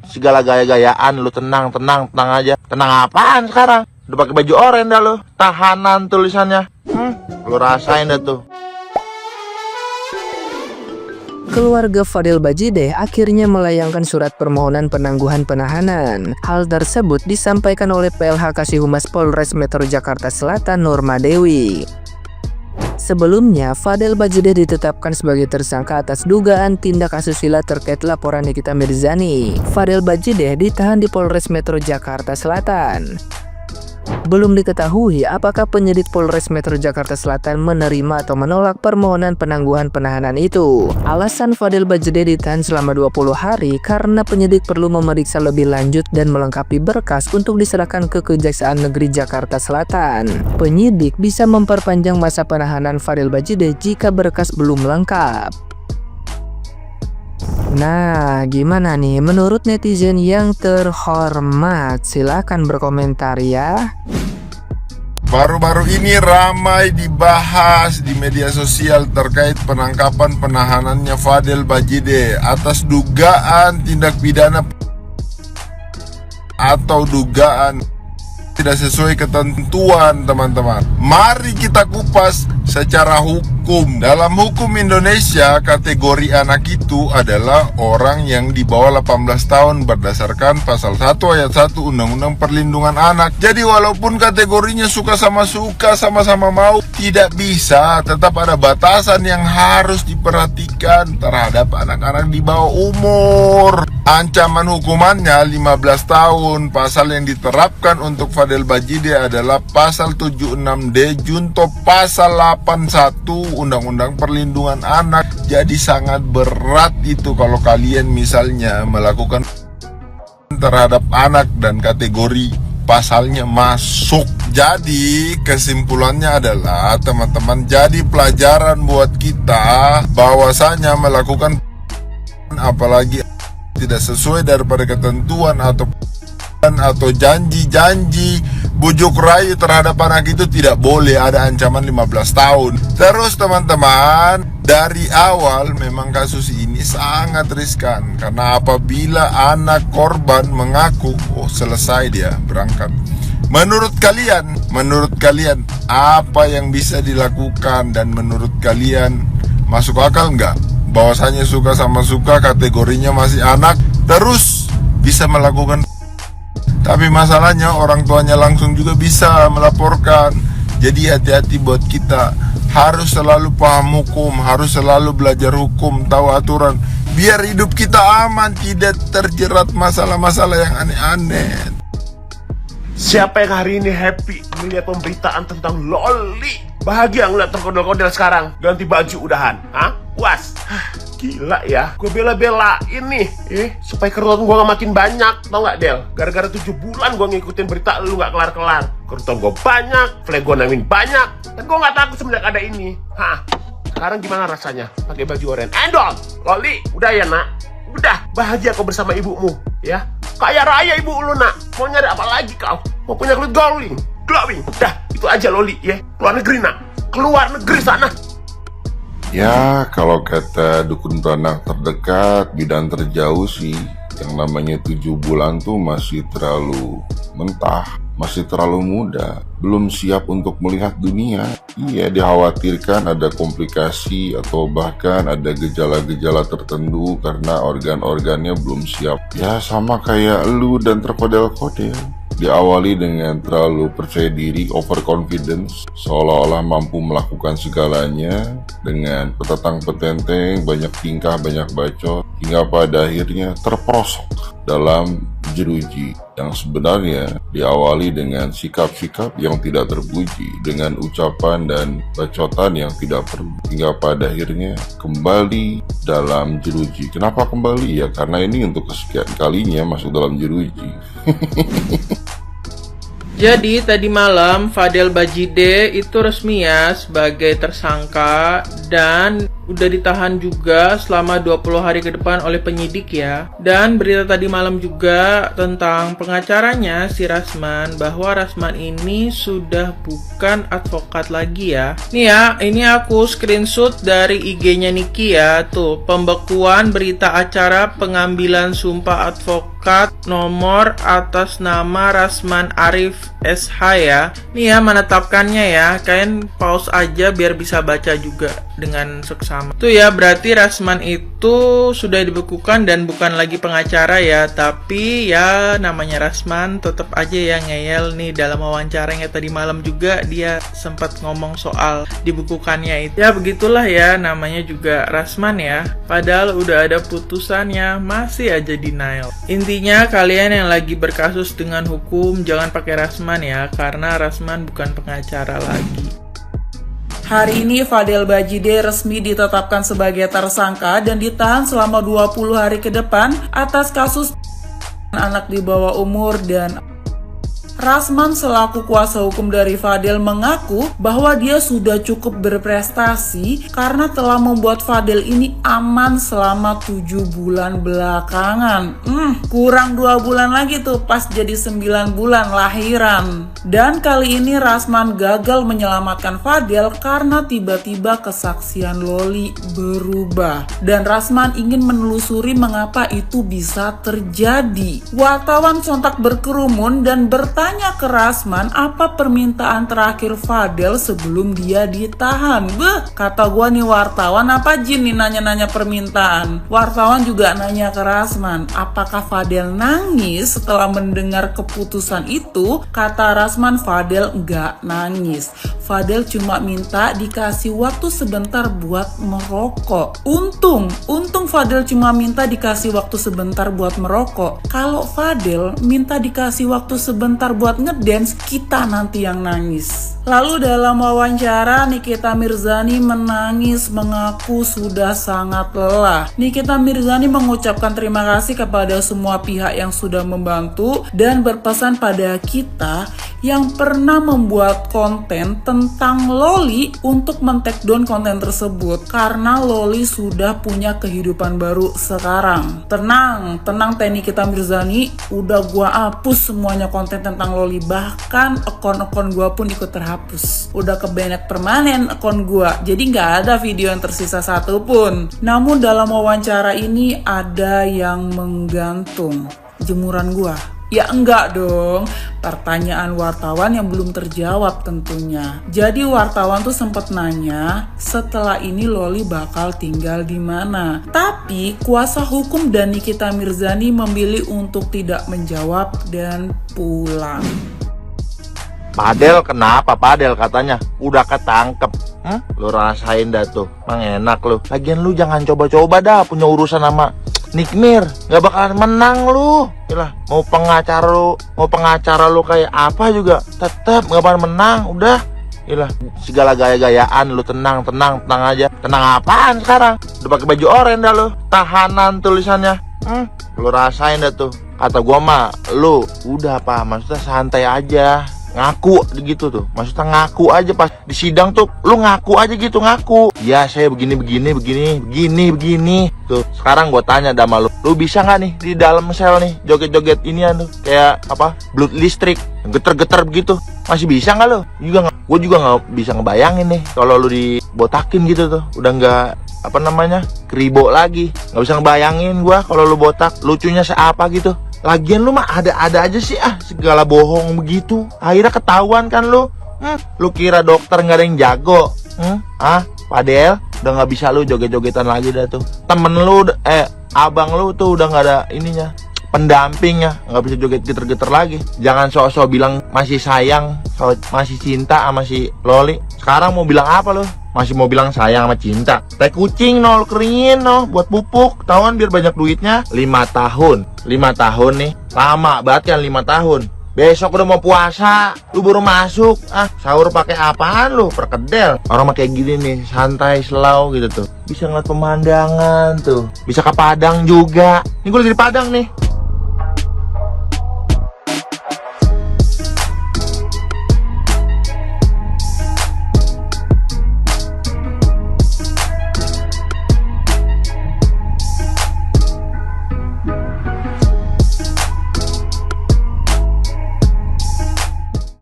segala gaya-gayaan lu. Tenang aja. Tenang apaan sekarang? Udah pakai baju oranye dah lu. Tahanan tulisannya. Lu rasain dah tuh. Keluarga Fadel Bajideh akhirnya melayangkan surat permohonan penangguhan penahanan. Hal tersebut disampaikan oleh PLH Kasih Humas Polres Metro Jakarta Selatan Norma Dewi. Sebelumnya, Fadel Bajideh ditetapkan sebagai tersangka atas dugaan tindak asusila terkait laporan Nikita Mirzani. Fadel Bajideh ditahan di Polres Metro Jakarta Selatan. Belum diketahui apakah penyidik Polres Metro Jakarta Selatan menerima atau menolak permohonan penangguhan penahanan itu. Alasan Fadel Bajideh ditahan selama 20 hari karena penyidik perlu memeriksa lebih lanjut dan melengkapi berkas untuk diserahkan ke Kejaksaan Negeri Jakarta Selatan. Penyidik bisa memperpanjang masa penahanan Fadel Bajideh jika berkas belum lengkap. Nah, gimana nih menurut netizen yang terhormat? Silahkan berkomentar ya. Baru-baru ini ramai dibahas di media sosial terkait penangkapan penahanannya Fadel Bajideh atas dugaan tindak pidana atau dugaan tidak sesuai ketentuan, teman-teman. Mari kita kupas secara hukum. Dalam hukum Indonesia, kategori anak itu adalah orang yang di bawah 18 tahun berdasarkan pasal 1 ayat 1 Undang-Undang Perlindungan Anak. Jadi walaupun kategorinya suka, sama-sama mau, tidak bisa, tetap ada batasan yang harus diperhatikan terhadap anak-anak di bawah umur. Ancaman hukumannya 15 tahun. Pasal yang diterapkan untuk Fadel Bajideh adalah pasal 76D junto pasal 81 Undang-Undang Perlindungan Anak. Jadi sangat berat itu kalau kalian misalnya melakukan terhadap anak dan kategori pasalnya masuk. Jadi kesimpulannya adalah, teman-teman, jadi pelajaran buat kita bahwasanya melakukan apalagi tidak sesuai daripada ketentuan atau janji-janji bujuk rayu terhadap anak itu tidak boleh, ada ancaman 15 tahun. Terus teman-teman, dari awal memang kasus ini sangat riskan karena apabila anak korban mengaku, selesai dia berangkat. Menurut kalian apa yang bisa dilakukan dan menurut kalian masuk akal nggak? Bahwasanya suka sama suka, kategorinya masih anak, terus bisa melakukan. Tapi masalahnya orang tuanya langsung juga bisa melaporkan. Jadi hati-hati buat kita. Harus selalu paham hukum, harus selalu belajar hukum, tahu aturan, biar hidup kita aman, tidak terjerat masalah-masalah yang aneh-aneh. Siapa yang hari ini happy melihat pemberitaan tentang Loli? Bahagia ngeliat terkodel-kodel sekarang, ganti baju udahan, puas. Gila ya, gue bela-belain nih, supaya kerutan gue gak makin banyak, tau gak Del? Gara-gara 7 bulan gue ngikutin berita lu gak kelar-kelar. Kerutan gue banyak, flag gue nangin banyak, dan gue gak takut semenjak ada ini. Sekarang gimana rasanya pakai baju oranye? Endol, Loli, udah ya nak? Udah, bahagia kau bersama ibumu, ya? Kaya raya ibu lu nak, mau nyari apa lagi kau? Mau punya kulit glowing? Udah, itu aja Loli ya, keluar negeri nak, keluar negeri sana. Ya, kalau kata dukun beranak terdekat, bidan terjauh sih, yang namanya 7 bulan tuh masih terlalu mentah, masih terlalu muda, belum siap untuk melihat dunia. Iya, dikhawatirkan ada komplikasi atau bahkan ada gejala-gejala tertentu karena organ-organnya belum siap. Ya, sama kayak lu dan terkodel-kodel. Diawali dengan terlalu percaya diri, overconfidence, seolah-olah mampu melakukan segalanya dengan petetang petenteng, banyak tingkah, banyak bacot, hingga pada akhirnya terperosok dalam jeruji yang sebenarnya diawali dengan sikap-sikap yang tidak terpuji, dengan ucapan dan bacotan yang tidak perlu, hingga pada akhirnya kembali dalam jeruji. Kenapa kembali? Ya karena ini untuk kesekian kalinya masuk dalam jeruji. Jadi tadi malam Fadel Bajideh itu resmi ya sebagai tersangka dan udah ditahan juga selama 20 hari ke depan oleh penyidik ya. Dan berita tadi malam juga tentang pengacaranya si Rasman, bahwa Rasman ini sudah bukan advokat lagi ya. Nih ya, ini aku screenshot dari IG-nya Niki ya. Tuh, pembekuan berita acara pengambilan sumpah advokat nomor atas nama Rasman Arif SH ya. Nih ya, menetapkannya ya. Kalian pause aja biar bisa baca juga dengan seksama. Tuh ya, berarti Rasman itu sudah dibekukan dan bukan lagi pengacara ya. Tapi ya namanya Rasman, tetap aja ya ngeyel nih. Dalam wawancaranya tadi malam juga dia sempat ngomong soal dibekukannya itu. Ya begitulah ya, namanya juga Rasman ya. Padahal udah ada putusannya, masih aja denial. Intinya kalian yang lagi berkasus dengan hukum jangan pakai Rasman ya, karena Rasman bukan pengacara lagi. Hari ini Fadel Bajide resmi ditetapkan sebagai tersangka dan ditahan selama 20 hari ke depan atas kasus anak di bawah umur. Dan Rasman selaku kuasa hukum dari Fadel mengaku bahwa dia sudah cukup berprestasi karena telah membuat Fadel ini aman selama 7 bulan belakangan. Kurang 2 bulan lagi tuh pas jadi 9 bulan lahiran. Dan kali ini Rasman gagal menyelamatkan Fadel karena tiba-tiba kesaksian Loli berubah. Dan Rasman ingin menelusuri mengapa itu bisa terjadi. Wartawan sontak berkerumun dan bertanya ke Rasman apa permintaan terakhir Fadel sebelum dia ditahan. Kata gua nih wartawan, apa jin nih nanya-nanya permintaan. Wartawan juga nanya ke Rasman, apakah Fadel nangis setelah mendengar keputusan itu? Kata Rasman, Fadel nggak nangis. Fadel cuma minta dikasih waktu sebentar buat merokok. Untung Fadel cuma minta dikasih waktu sebentar buat merokok. Kalau Fadel minta dikasih waktu sebentar buat ngedance, kita nanti yang nangis. Lalu dalam wawancara, Nikita Mirzani menangis mengaku sudah sangat lelah. Nikita Mirzani mengucapkan terima kasih kepada semua pihak yang sudah membantu dan berpesan pada kita yang pernah membuat konten tentang Loli untuk men-take down konten tersebut karena Loli sudah punya kehidupan baru sekarang. Tenang Teh Nikita Mirzani, udah gua hapus semuanya konten tentang Loli, bahkan akun-akun gua pun ikut terhapus. Udah kebanet permanen akun gua, jadi nggak ada video yang tersisa satupun. Namun dalam wawancara ini ada yang menggantung jemuran gua. Ya enggak dong, pertanyaan wartawan yang belum terjawab tentunya. Jadi wartawan tuh sempat nanya, setelah ini Loli bakal tinggal di mana? Tapi kuasa hukum dan Nikita Mirzani memilih untuk tidak menjawab dan pulang. Padel kenapa? Padel katanya udah ketangkep. Lu rasain dah tuh, emang enak lu. Lagian lu jangan coba-coba dah punya urusan sama Nikmir, nggak bakalan menang lu. Yalah, mau pengacara lu kayak apa juga, tetap nggak bakalan menang. Udah, yalah, segala gaya-gayaan lu tenang aja. Tenang apaan sekarang? Udah pakai baju oranye dah lu, tahanan tulisannya. Lu rasain dah tuh. Kata gua mah, lu udah apa? Maksudnya santai aja. Ngaku gitu tuh, maksudnya ngaku aja pas di sidang tuh, lu ngaku aja gitu, ngaku ya saya begini tuh. Sekarang gue tanya sama lu bisa nggak nih di dalam sel nih joget-joget inian tuh kayak apa, blood listrik geter-geter begitu, masih bisa nggak lu? Gue juga nggak bisa ngebayangin nih kalau lu dibotakin gitu tuh, udah nggak apa namanya kribo lagi, nggak bisa ngebayangin gue kalau lu botak, lucunya seapa gitu. Lagian lu mah ada-ada aja sih segala bohong begitu. Akhirnya ketahuan kan lu. Lu kira dokter nggak ada yang jago? Padahal udah nggak bisa lu joget-jogetan lagi dah tuh. Temen lu, abang lu tuh udah nggak ada ininya, pendampingnya, nggak bisa joget geter-geter lagi. Jangan sok-sok bilang masih sayang, masih cinta sama si Loli. Sekarang mau bilang apa lu? Masih mau bilang sayang sama cinta? Teh kucing nol keringin buat pupuk, tahuan biar banyak duitnya. 5 tahun nih, lama banget kan 5 tahun. Besok udah mau puasa, lu baru masuk, sahur pakai apaan lu? Perkedel. Orang mah kayak gini nih, santai, slow gitu tuh. Bisa ngeliat pemandangan tuh, bisa ke Padang juga. Ini gue lagi di Padang nih.